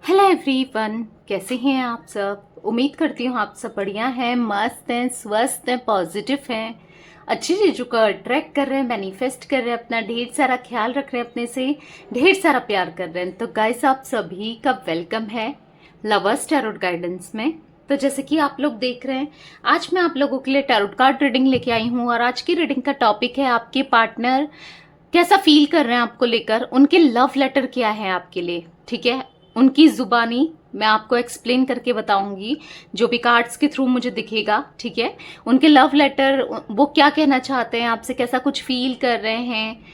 Hello everyone, कैसे हैं आप सब। उम्मीद करती हूँ आप सब बढ़िया हैं, मस्त हैं, स्वस्थ हैं, पॉजिटिव हैं, अच्छी चीज़ों का अट्रैक्ट कर रहे हैं, मैनिफेस्ट कर रहे हैं, अपना ढेर सारा ख्याल रख रहे हैं, अपने से ढेर सारा प्यार कर रहे हैं। तो गाइस, आप सभी का वेलकम है लवर्स टैरोट गाइडेंस में। तो जैसे कि आप लोग देख रहे हैं, आज मैं आप लोगों के लिए टैरोट कार्ड रीडिंग लेके आई हूँ और आज की रीडिंग का टॉपिक है आपके पार्टनर कैसा फील कर रहे हैं आपको लेकर, उनके लव लेटर क्या है आपके लिए। ठीक है, उनकी जुबानी मैं आपको एक्सप्लेन करके बताऊंगी, जो भी कार्ड्स के थ्रू मुझे दिखेगा। ठीक है, उनके लव लेटर, वो क्या कहना चाहते हैं आपसे, कैसा कुछ फील कर रहे हैं,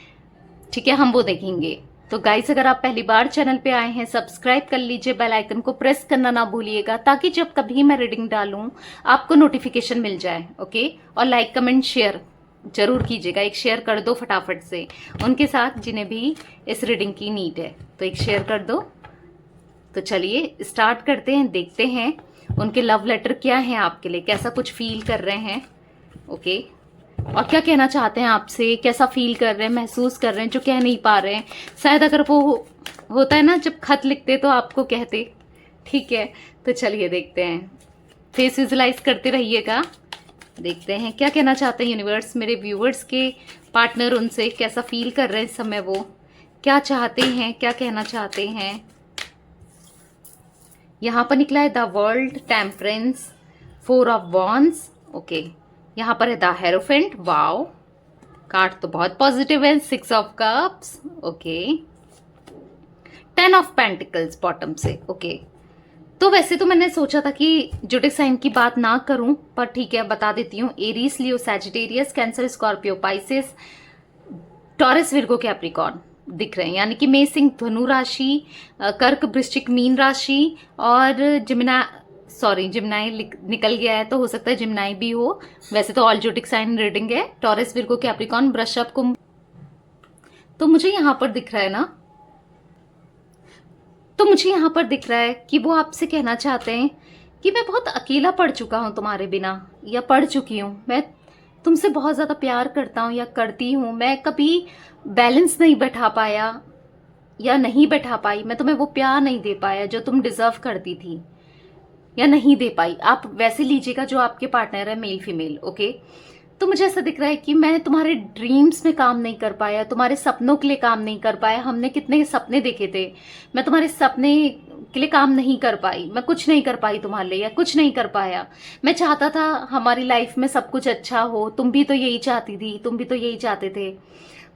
ठीक है, हम वो देखेंगे। तो गाइस, अगर आप पहली बार चैनल पे आए हैं, सब्सक्राइब कर लीजिए, बेल आइकन को प्रेस करना ना भूलिएगा, ताकि जब कभी मैं रीडिंग डालूं आपको नोटिफिकेशन मिल जाए। ओके, और लाइक कमेंट शेयर जरूर कीजिएगा, एक शेयर कर दो फटाफट से उनके साथ जिन्हें भी इस रीडिंग की नीड है, तो एक शेयर कर दो। तो चलिए स्टार्ट करते हैं, देखते हैं उनके लव लेटर क्या है आपके लिए, कैसा कुछ फील कर रहे हैं। ओके, और क्या कहना चाहते हैं आपसे, कैसा फील कर रहे हैं, महसूस कर रहे हैं, जो कह नहीं पा रहे हैं। शायद अगर वो होता है ना, जब खत लिखते तो आपको कहते। ठीक है, तो चलिए देखते हैं, फेस विजुलाइज करते रहिएगा, देखते हैं क्या कहना चाहते हैं यूनिवर्स, मेरे व्यूवर्स के पार्टनर उनसे कैसा फील कर रहे हैं इस समय, वो क्या चाहते हैं, क्या कहना चाहते हैं। यहाँ पर निकला है the world, temperance, 4 of wands. Okay, यहाँ पर है द हेरोफेंट। वाओ, कार्ड तो बहुत पॉजिटिव है। 6 of cups. Okay, 10 of pentacles bottom से। ओके, तो वैसे तो मैंने सोचा था कि ज़ोडिएक साइन की बात ना करूं, पर ठीक है, बता देती हूँ। Aries, Leo, Sagittarius, Cancer, Scorpio, Pisces, Taurus, Virgo, Capricorn दिख रहे हैं, यानी कि मेष, सिंह, धनु राशि, कर्क, वृश्चिक, मीन राशि, और जिम्नाई निकल गया है, तो हो सकता है जिम्नाई भी हो। वैसे तो ऑल ज़ोडिएक साइन रीडिंग है, टॉरस, विर्गो, कैप्रिकॉर्न, वृषभ, कुंभ। तो मुझे यहाँ पर दिख रहा है ना, तो मुझे यहाँ पर दिख रहा है कि वो आपसे कहना चाहते हैं कि मैं बहुत अकेला पड़ चुका हूँ तुम्हारे बिना, या पड़ चुकी हूँ। मैं तुमसे बहुत ज़्यादा प्यार करता हूँ या करती हूँ, मैं कभी बैलेंस नहीं बैठा पाया या नहीं बैठा पाई, मैं तुम्हें वो प्यार नहीं दे पाया जो तुम डिजर्व करती थी, या नहीं दे पाई। आप वैसे लीजिएगा जो आपके पार्टनर है, मेल फीमेल। ओके, तो मुझे ऐसा दिख रहा है कि मैं तुम्हारे ड्रीम्स में काम नहीं कर पाया, तुम्हारे सपनों के लिए काम नहीं कर पाया। हमने कितने सपने देखे थे, मैं तुम्हारे सपने के लिए काम नहीं कर पाई, मैं कुछ नहीं कर पाई तुम्हारे लिए, या कुछ नहीं कर पाया। मैं चाहता था हमारी लाइफ में सब कुछ अच्छा हो, तुम भी तो यही चाहती थी, तुम भी तो यही चाहते थे,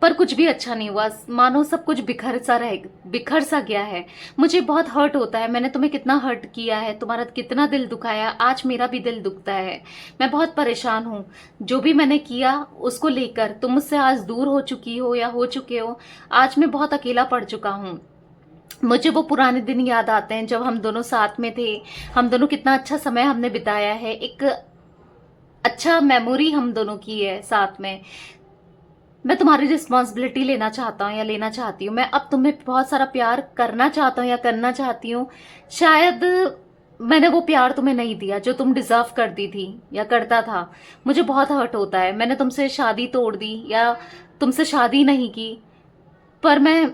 पर कुछ भी अच्छा नहीं हुआ। मानो सब कुछ बिखर सा गया है। मुझे बहुत हर्ट होता है, मैंने तुम्हें कितना हर्ट किया है, तुम्हारा कितना दिल दुखाया, आज मेरा भी दिल दुखता है। मैं बहुत परेशान हूँ, जो भी मैंने किया उसको लेकर तुम मुझसे आज दूर हो चुकी हो या हो चुके हो। आज मैं बहुत अकेला पड़ चुका हूँ। मुझे वो पुराने दिन याद आते हैं जब हम दोनों साथ में थे, हम दोनों कितना अच्छा समय हमने बिताया है, एक अच्छा मेमोरी हम दोनों की है साथ में। मैं तुम्हारी रिस्पॉन्सिबिलिटी लेना चाहता हूँ या लेना चाहती हूँ, मैं अब तुम्हें बहुत सारा प्यार करना चाहता हूँ या करना चाहती हूँ। शायद मैंने वो प्यार तुम्हें नहीं दिया जो तुम डिजर्व करती थी या करता था। मुझे बहुत हर्ट होता है, मैंने तुमसे शादी तोड़ दी या तुमसे शादी नहीं की, पर मैं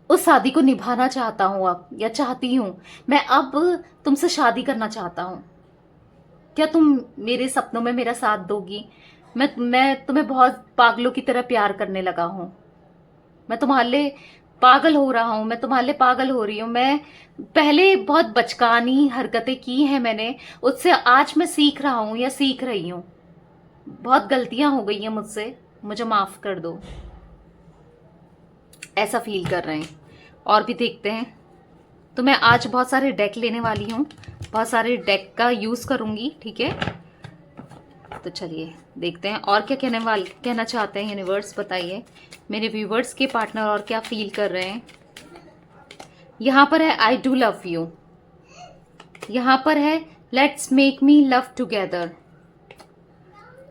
उस शादी को निभाना चाहता हूँ अब, या चाहती हूँ। मैं अब तुमसे शादी करना चाहता हूँ, क्या तुम मेरे सपनों में मेरा साथ दोगी। मैं तुम्हें बहुत पागलों की तरह प्यार करने लगा हूं, मैं तुम्हारे लिए पागल हो रहा हूं, मैं तुम्हारे लिए पागल हो रही हूं। मैं पहले बहुत बचकानी हरकतें की हैं मैंने, उससे आज मैं सीख रहा हूं या सीख रही हूं। बहुत गलतियां हो गई हैं मुझसे, मुझे माफ कर दो, ऐसा फील कर रहे हैं। और भी देखते हैं। तो मैं आज बहुत सारे डेक लेने वाली हूँ, बहुत सारे डेक का यूज करूंगी। ठीक है, तो चलिए देखते हैं और क्या कहना चाहते हैं यूनिवर्स। बताइए मेरे व्यूवर्स के पार्टनर और क्या फील कर रहे हैं। यहाँ पर है आई डू लव यू, यहाँ पर है let's make me love together,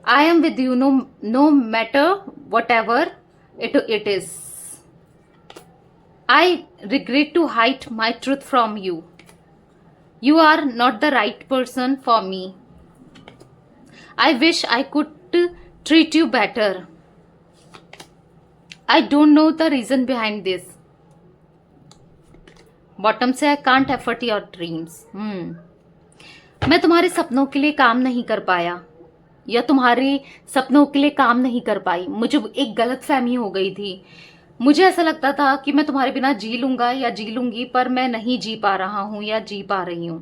I am with you no matter whatever it is, I regret to hide my truth from you, you are not the right person for me, I wish I could treat you better, I don't know the reason behind this, bottom से, I can't afford your dreams. मैं तुम्हारे सपनों के लिए काम नहीं कर पाया या तुम्हारे सपनों के लिए काम नहीं कर पाई। मुझे एक गलत फहमी हो गई थी। मुझे ऐसा लगता था कि मैं तुम्हारे बिना जी लूंगा या जी लूंगी, पर मैं नहीं जी पा रहा हूं या जी पा रही हूं।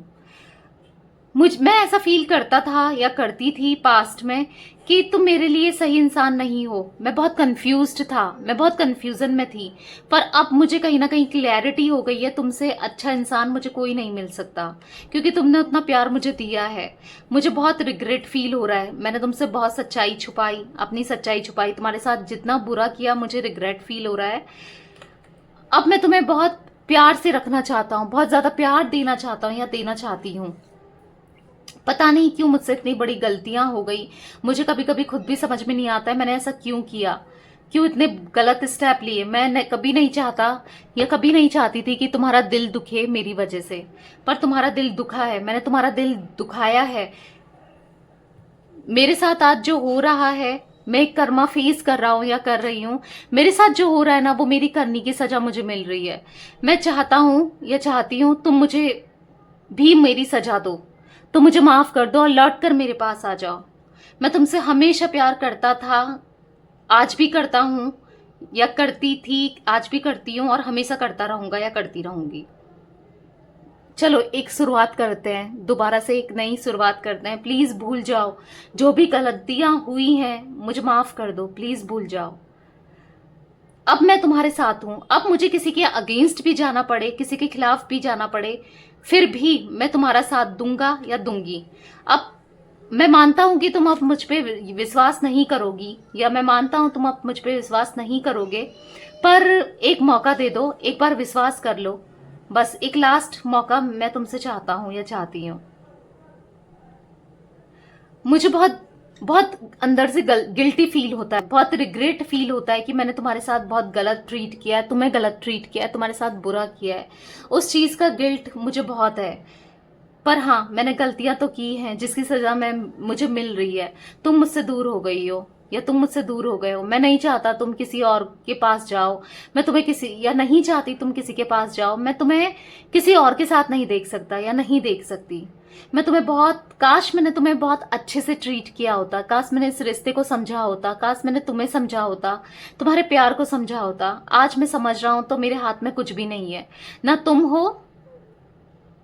मैं ऐसा फील करता था या करती थी पास्ट में कि तुम मेरे लिए सही इंसान नहीं हो। मैं बहुत कंफ्यूज्ड था, मैं बहुत कंफ्यूजन में थी। पर अब मुझे कहीं ना कहीं क्लैरिटी हो गई है, तुमसे अच्छा इंसान मुझे कोई नहीं मिल सकता, क्योंकि तुमने उतना प्यार मुझे दिया है। मुझे बहुत रिग्रेट फील हो रहा है, मैंने तुमसे बहुत सच्चाई छुपाई, अपनी सच्चाई छुपाई, तुम्हारे साथ जितना बुरा किया मुझे रिग्रेट फील हो रहा है। अब मैं तुम्हें बहुत प्यार से रखना चाहता हूँ, बहुत ज्यादा प्यार देना चाहता हूँ या देना चाहती हूँ। पता नहीं क्यों मुझसे इतनी बड़ी गलतियां हो गई। मुझे कभी कभी खुद भी समझ में नहीं आता है मैंने ऐसा क्यों किया, क्यों इतने गलत स्टेप लिए। मैं कभी नहीं चाहता या कभी नहीं चाहती थी कि तुम्हारा दिल दुखे मेरी वजह से, पर तुम्हारा दिल दुखा है, मैंने तुम्हारा दिल दुखाया है। मेरे साथ आज जो हो रहा है, मैं कर्मा फेस कर रहा हूं या कर रही हूं, मेरे साथ जो हो रहा है ना, वो मेरी करनी की सजा मुझे मिल रही है। मैं चाहता हूं या चाहती हूं तुम मुझे भी मेरी सजा दो, तो मुझे माफ कर दो और लौट कर मेरे पास आ जाओ। मैं तुमसे हमेशा प्यार करता था, आज भी करता हूं या करती थी, आज भी करती हूं और हमेशा करता रहूंगा या करती रहूंगी। चलो एक शुरुआत करते हैं, दोबारा से एक नई शुरुआत करते हैं। प्लीज भूल जाओ जो भी गलतियां हुई हैं, मुझे माफ कर दो, प्लीज भूल जाओ। अब मैं तुम्हारे साथ हूं। अब मुझे किसी के अगेंस्ट भी जाना पड़े, किसी के खिलाफ भी जाना पड़े, फिर भी मैं तुम्हारा साथ दूंगा या दूंगी। अब मैं मानता हूं कि तुम अब मुझ पे विश्वास नहीं करोगी, या मैं मानता हूं तुम अब मुझ पे विश्वास नहीं करोगे, पर एक मौका दे दो, एक बार विश्वास कर लो। बस एक लास्ट मौका मैं तुमसे चाहता हूं या चाहती हूं। मुझे बहुत बहुत अंदर से गिल्टी फील होता है, बहुत रिग्रेट फील होता है कि मैंने तुम्हारे साथ बहुत गलत ट्रीट किया है, तुम्हें गलत ट्रीट किया है, तुम्हारे साथ बुरा किया है। उस चीज का गिल्ट मुझे बहुत है। पर हाँ, मैंने गलतियां तो की हैं जिसकी सजा मुझे मिल रही है। तुम मुझसे दूर हो गई हो या तुम मुझसे दूर हो गए हो। मैं नहीं चाहता तुम किसी और के पास जाओ, मैं तुम्हें किसी, या नहीं चाहती तुम किसी के पास जाओ। मैं तुम्हें किसी और के साथ नहीं देख सकता या नहीं देख सकती। मैं तुम्हें बहुत, काश मैंने तुम्हें बहुत अच्छे से ट्रीट किया होता, काश मैंने इस रिश्ते को समझा होता, काश मैंने तुम्हें समझा होता, तुम्हारे प्यार को समझा होता। आज मैं समझ रहा हूं तो मेरे हाथ में कुछ भी नहीं है, ना तुम हो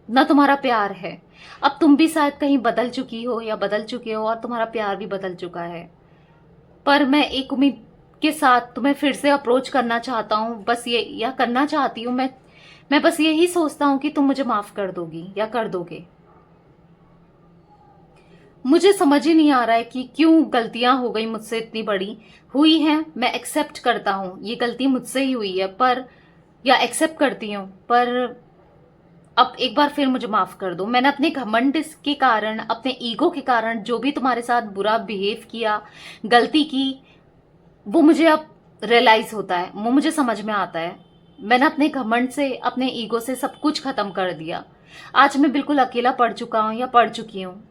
ना तुम्हारा प्यार है। अब तुम भी शायद कहीं बदल चुकी हो या बदल चुके हो और तुम्हारा प्यार भी बदल चुका है। पर मैं एक उम्मीद के साथ तुम्हें फिर से अप्रोच करना चाहता हूँ, बस ये, या करना चाहती हूँ मैं बस यही सोचता हूँ कि तुम मुझे माफ कर दोगी या कर दोगे। मुझे समझ ही नहीं आ रहा है कि क्यों गलतियां हो गई मुझसे, इतनी बड़ी हुई हैं। मैं एक्सेप्ट करता हूँ ये गलती मुझसे ही हुई है, पर, या एक्सेप्ट करती हूँ, पर अब एक बार फिर मुझे माफ कर दो। मैंने अपने घमंड के कारण, अपने ईगो के कारण जो भी तुम्हारे साथ बुरा बिहेव किया, गलती की, वो मुझे अब रियलाइज होता है, वो मुझे समझ में आता है। मैंने अपने घमंड से, अपने ईगो से सब कुछ खत्म कर दिया। आज मैं बिल्कुल अकेला पड़ चुका हूँ या पड़ चुकी हूँ।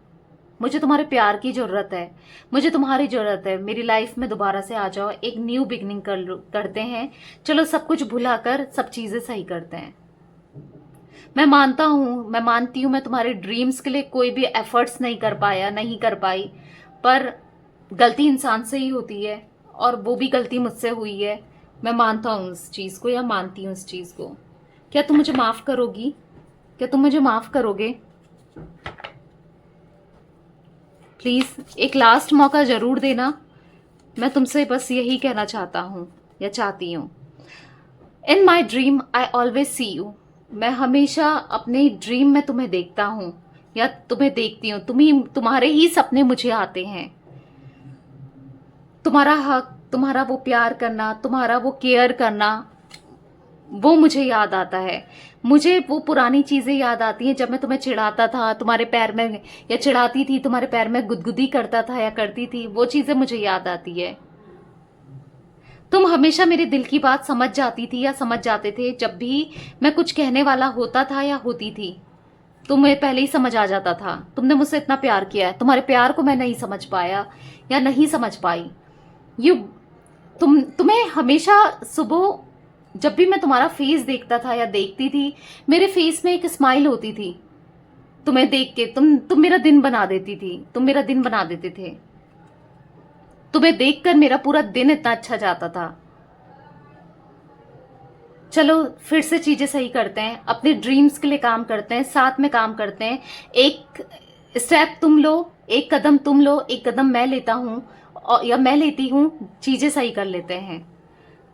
मुझे तुम्हारे प्यार की जरूरत है, मुझे तुम्हारी जरूरत है। मेरी लाइफ में दोबारा से आ जाओ, एक न्यू बिगनिंग करते हैं। चलो सब कुछ भुलाकर सब चीजें सही करते हैं। मैं मानता हूँ, मैं मानती हूँ मैं तुम्हारे ड्रीम्स के लिए कोई भी एफर्ट्स नहीं कर पाया, नहीं कर पाई, पर गलती इंसान से ही होती है और वो भी गलती मुझसे हुई है। मैं मानता हूँ उस चीज को, या मानती हूँ उस चीज को। क्या तुम मुझे माफ करोगी? क्या तुम मुझे माफ करोगे? प्लीज एक लास्ट मौका जरूर देना। मैं तुमसे बस यही कहना चाहता हूँ या चाहती हूँ। In my dream I always see you. मैं हमेशा अपने ड्रीम में तुम्हें देखता हूँ या तुम्हें देखती हूँ। तुम्हारे ही सपने मुझे आते हैं। तुम्हारा हक, तुम्हारा वो प्यार करना, तुम्हारा वो केयर करना, वो मुझे याद आता है। मुझे वो पुरानी चीजें याद आती हैं जब मैं तुम्हें चिढ़ाता था तुम्हारे पैर में, या चिढ़ाती थी तुम्हारे पैर में गुदगुदी करता था या करती थी, वो चीजें मुझे याद आती है। तुम हमेशा मेरे दिल की बात समझ जाती थी या समझ जाते थे। जब भी मैं कुछ कहने वाला होता था या होती थी, तुम्हें पहले ही समझ आ जाता था। तुमने मुझसे इतना प्यार किया है, तुम्हारे प्यार को मैं नहीं समझ पाया या नहीं समझ पाई। तुम्हें हमेशा सुबह जब भी मैं तुम्हारा फेस देखता था या देखती थी, मेरे फेस में एक स्माइल होती थी। तुम्हें देख के तुम मेरा दिन बना देती थी, तुम मेरा दिन बना देते थे। तुम्हें देखकर मेरा पूरा दिन इतना अच्छा जाता था। चलो फिर से चीजें सही करते हैं, अपने ड्रीम्स के लिए काम करते हैं, साथ में काम करते हैं। एक स्टेप तुम लो, एक कदम तुम लो, एक कदम मैं लेता हूं या मैं लेती हूं, चीजें सही कर लेते हैं।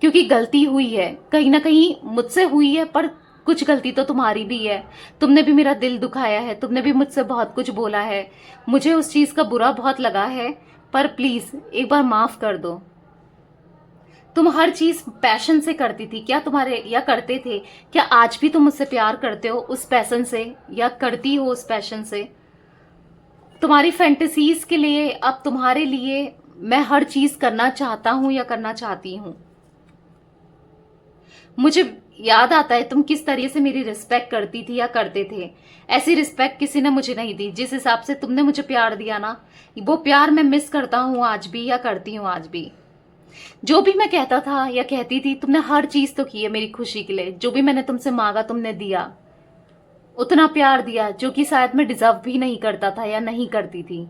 क्योंकि गलती हुई है, कहीं ना कहीं मुझसे हुई है, पर कुछ गलती तो तुम्हारी भी है। तुमने भी मेरा दिल दुखाया है, तुमने भी मुझसे बहुत कुछ बोला है, मुझे उस चीज का बुरा बहुत लगा है, पर प्लीज एक बार माफ कर दो। तुम हर चीज पैशन से करती थी क्या, तुम्हारे या करते थे क्या? आज भी तुम मुझसे प्यार करते हो उस पैशन से, या करती हो उस पैशन से? तुम्हारी फैंटेसीज के लिए, अब तुम्हारे लिए मैं हर चीज करना चाहता हूं या करना चाहती हूं। मुझे याद आता है तुम किस तरीके से मेरी रिस्पेक्ट करती थी या करते थे। ऐसी रिस्पेक्ट किसी ने मुझे नहीं दी जिस हिसाब से तुमने मुझे प्यार दिया ना, वो प्यार मैं मिस करता हूं आज भी, या करती हूं आज भी। जो भी मैं कहता था या कहती थी, तुमने हर चीज तो की है मेरी खुशी के लिए। जो भी मैंने तुमसे मांगा तुमने दिया, उतना प्यार दिया जो कि शायद मैं डिजर्व भी नहीं करता था या नहीं करती थी।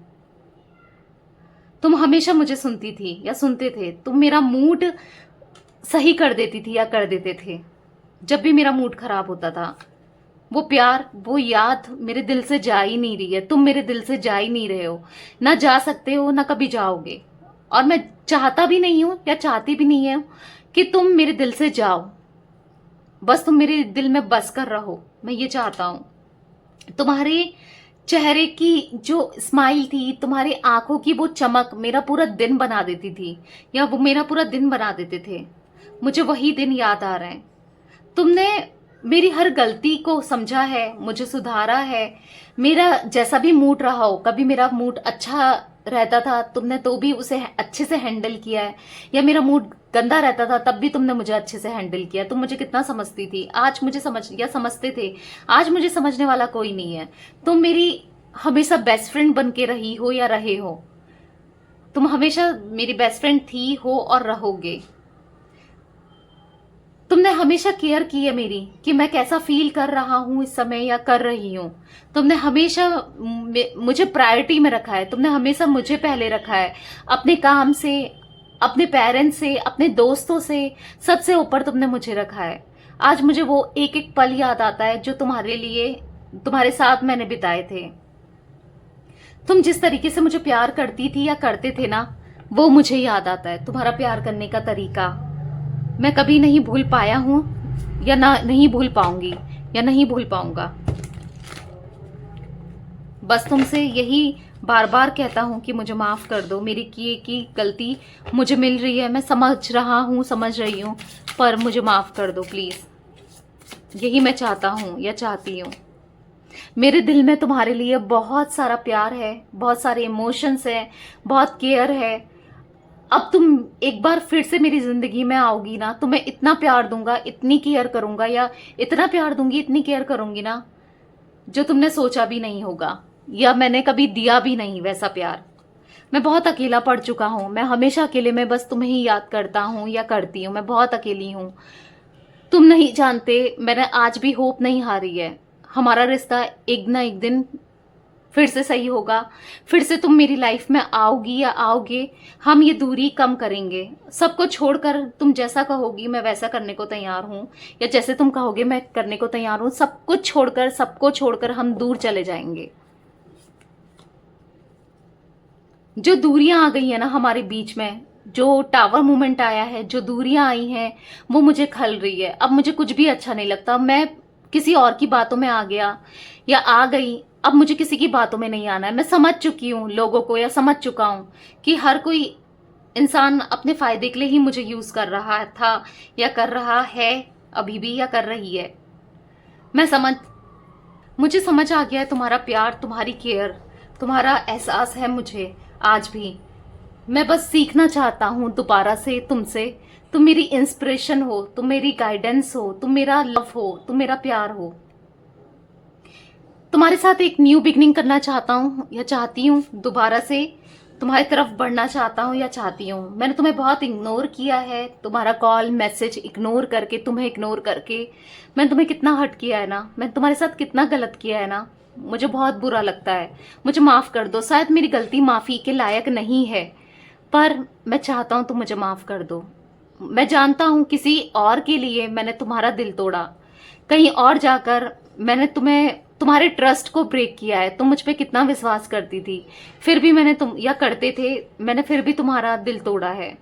तुम हमेशा मुझे सुनती थी या सुनते थे, तुम मेरा मूड सही कर देती थी या कर देते थे जब भी मेरा मूड खराब होता था। वो प्यार, वो याद मेरे दिल से जा ही नहीं रही है। तुम मेरे दिल से जा ही नहीं रहे हो, ना जा सकते हो, ना कभी जाओगे। और मैं चाहता भी नहीं हूं या चाहती भी नहीं हूं कि तुम मेरे दिल से जाओ। बस तुम मेरे दिल में बस कर रहो, मैं ये चाहता हूं। तुम्हारे चेहरे की जो स्माइल थी, तुम्हारी आंखों की वो चमक मेरा पूरा दिन बना देती थी, या वो मेरा पूरा दिन बना देते थे। मुझे वही दिन याद आ रहे हैं। तुमने मेरी हर गलती को समझा है, मुझे सुधारा है। मेरा जैसा भी मूड रहा हो, कभी मेरा मूड अच्छा रहता था तुमने तो भी उसे अच्छे से हैंडल किया है, या मेरा मूड गंदा रहता था तब भी तुमने मुझे अच्छे से हैंडल किया। तुम मुझे कितना समझती थी, आज मुझे समझ या समझते थे, आज मुझे समझने वाला कोई नहीं है। तुम मेरी हमेशा बेस्ट फ्रेंड बन के रही हो या रहे हो। तुम हमेशा मेरी बेस्ट फ्रेंड थी, हो और रहोगे। तुमने हमेशा केयर की है मेरी, कि मैं कैसा फील कर रहा हूं इस समय या कर रही हूं। तुमने हमेशा मुझे प्रायोरिटी में रखा है, तुमने हमेशा मुझे पहले रखा है। अपने काम से, अपने पेरेंट्स से, अपने दोस्तों से, सबसे ऊपर तुमने मुझे रखा है। आज मुझे वो एक एक पल याद आता है जो तुम्हारे लिए, तुम्हारे साथ मैंने बिताए थे। तुम जिस तरीके से मुझे प्यार करती थी या करते थे ना, वो मुझे याद आता है। तुम्हारा प्यार करने का तरीका मैं कभी नहीं भूल पाया हूं, या ना नहीं भूल पाऊंगी, या नहीं भूल पाऊंगा। बस तुमसे यही बार बार कहता हूं कि मुझे माफ कर दो। मेरी किए की गलती मुझे मिल रही है, मैं समझ रहा हूं, समझ रही हूं, पर मुझे माफ कर दो प्लीज। यही मैं चाहता हूं या चाहती हूं। मेरे दिल में तुम्हारे लिए बहुत सारा प्यार है, बहुत सारे इमोशंस है, बहुत केयर है। अब तुम एक बार फिर से मेरी जिंदगी में आओगी ना, तो मैं इतना प्यार दूंगा, इतनी केयर करूंगा, या इतना प्यार दूंगी, इतनी केयर करूंगी ना, जो तुमने सोचा भी नहीं होगा, या मैंने कभी दिया भी नहीं वैसा प्यार। मैं बहुत अकेला पड़ चुका हूं, मैं हमेशा अकेले में बस तुम्हें ही याद करता हूं या करती हूं। मैं बहुत अकेली हूं, तुम नहीं जानते। मैंने आज भी होप नहीं हारी है, हमारा रिश्ता एक ना एक दिन फिर से सही होगा। फिर से तुम मेरी लाइफ में आओगी या आओगे, हम ये दूरी कम करेंगे। सबको छोड़कर तुम जैसा कहोगी मैं वैसा करने को तैयार हूं, या जैसे तुम कहोगे मैं करने को तैयार हूं। सब कुछ छोड़कर, सबको छोड़कर हम दूर चले जाएंगे। जो दूरियां आ गई है ना हमारे बीच में, जो टावर मूवमेंट आया है, जो दूरियां आई हैं, वो मुझे खल रही है। अब मुझे कुछ भी अच्छा नहीं लगता। मैं किसी और की बातों में आ गया या आ गई, अब मुझे किसी की बातों में नहीं आना है। मैं समझ चुकी हूँ लोगों को, या समझ चुका हूँ कि हर कोई इंसान अपने फायदे के लिए ही मुझे यूज कर रहा था या कर रहा है अभी भी, या कर रही है। मुझे समझ आ गया है तुम्हारा प्यार, तुम्हारी केयर, तुम्हारा एहसास है मुझे आज भी। मैं बस सीखना चाहता हूँ दोबारा से तुमसे। तुम मेरी इंस्पिरेशन हो, तुम मेरी गाइडेंस हो, तुम मेरा लव हो, तुम मेरा प्यार हो। तुम्हारे साथ एक न्यू बिगनिंग करना चाहता हूँ या चाहती हूँ दोबारा से। तुम्हारी तरफ बढ़ना चाहता हूँ या चाहती हूँ। मैंने तुम्हें बहुत इग्नोर किया है, तुम्हारा कॉल मैसेज इग्नोर करके, तुम्हें इग्नोर करके। मैंने तुम्हें कितना हर्ट किया है ना, मैंने तुम्हारे साथ कितना गलत किया है ना। मुझे बहुत बुरा लगता है, मुझे माफ़ कर दो। शायद मेरी गलती माफ़ी के लायक नहीं है, पर मैं चाहता हूँ तुम मुझे माफ़ कर दो। मैं जानता हूँ किसी और के लिए मैंने तुम्हारा दिल तोड़ा, कहीं और जाकर मैंने तुम्हारे ट्रस्ट को ब्रेक किया है। तुम मुझ पे कितना विश्वास करती थी, फिर भी मैंने करते थे, मैंने फिर भी तुम्हारा दिल तोड़ा है।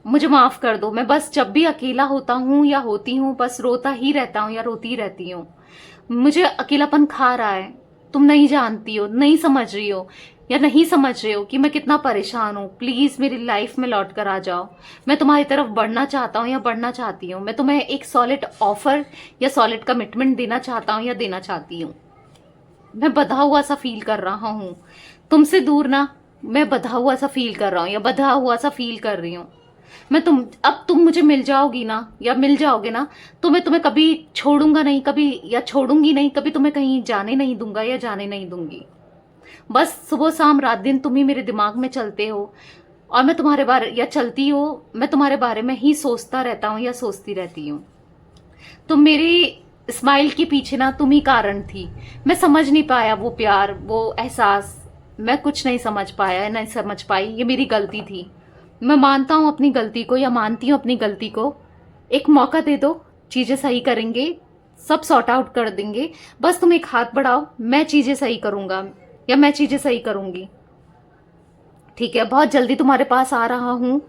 मुझे माफ कर दो। मैं बस जब भी अकेला होता हूँ या होती हूँ, बस रोता ही रहता हूँ या रोती ही रहती हूँ। मुझे अकेलापन खा रहा है। तुम नहीं जानती हो, नहीं समझ रही हो, या नहीं समझ रहे हो कि मैं कितना परेशान हूँ। प्लीज मेरी लाइफ में लौट कर आ जाओ। मैं तुम्हारी तरफ बढ़ना चाहता हूँ या बढ़ना चाहती हूँ। मैं तुम्हें एक सॉलिड ऑफर या सॉलिड कमिटमेंट देना चाहता हूँ या देना चाहती हूँ। मैं बंधा हुआ सा फील कर रहा हूँ तुमसे दूर ना। मैं बंधा हुआ सा फील कर रहा हूँ या बंधा हुआ सा फील कर रही हूँ। अब तुम मुझे मिल जाओगी ना या मिल जाओगे ना, तो मैं तुम्हें कभी छोड़ूंगा नहीं, कभी या छोड़ूंगी नहीं, कभी तुम्हें कहीं जाने नहीं दूंगा या जाने नहीं दूंगी। बस सुबह शाम रात दिन तुम ही मेरे दिमाग में चलते हो, और मैं तुम्हारे बारे या चलती हो, मैं तुम्हारे बारे में ही सोचता रहता हूँ या सोचती रहती हूँ। तुम मेरी स्माइल के पीछे ना तुम ही कारण थी। मैं समझ नहीं पाया वो प्यार, वो एहसास, मैं कुछ नहीं समझ पाया, नहीं समझ पाई। ये मेरी गलती थी। मैं मानता हूँ अपनी गलती को, या मानती हूँ अपनी गलती को। एक मौका दे दो, चीजें सही करेंगे, सब सॉर्ट आउट कर देंगे। बस तुम एक हाथ बढ़ाओ, मैं चीजें सही करूंगा या मैं चीजें सही करूंगी। ठीक है, बहुत जल्दी तुम्हारे पास आ रहा हूँ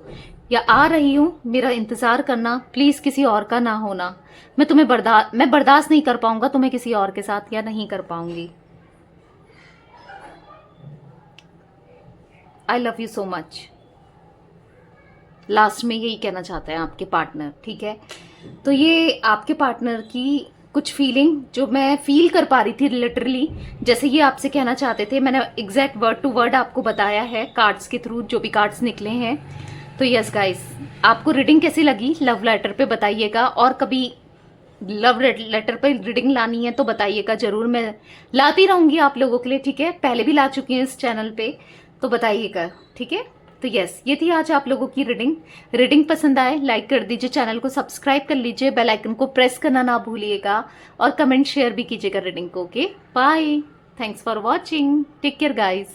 या आ रही हूँ। मेरा इंतजार करना प्लीज, किसी और का ना होना। मैं बर्दाश्त नहीं कर पाऊंगा तुम्हें किसी और के साथ, या नहीं कर पाऊंगी। I love you so much. Last में यही कहना चाहते हैं आपके पार्टनर। ठीक है, तो ये आपके पार्टनर की कुछ फीलिंग जो मैं फील कर पा रही थी लिटरली, जैसे ये आपसे कहना चाहते थे, मैंने एग्जैक्ट वर्ड टू वर्ड आपको बताया है कार्ड्स के थ्रू, जो भी कार्ड्स निकले हैं। तो यस गाइस, आपको रीडिंग कैसी लगी लव लेटर पे बताइएगा, और कभी लव लेटर पे रीडिंग लानी है तो बताइएगा जरूर। मैं लाती रहूंगी आप लोगों के लिए। ठीक है, पहले भी ला चुकी हूँ इस चैनल पे, तो बताइएगा। ठीक है, तो यस, ये थी आज आप लोगों की रीडिंग पसंद आए लाइक कर दीजिए, चैनल को सब्सक्राइब कर लीजिए, बेल आइकन को प्रेस करना ना भूलिएगा, और कमेंट शेयर भी कीजिएगा रीडिंग को। Okay, bye, thanks for watching, take care guys.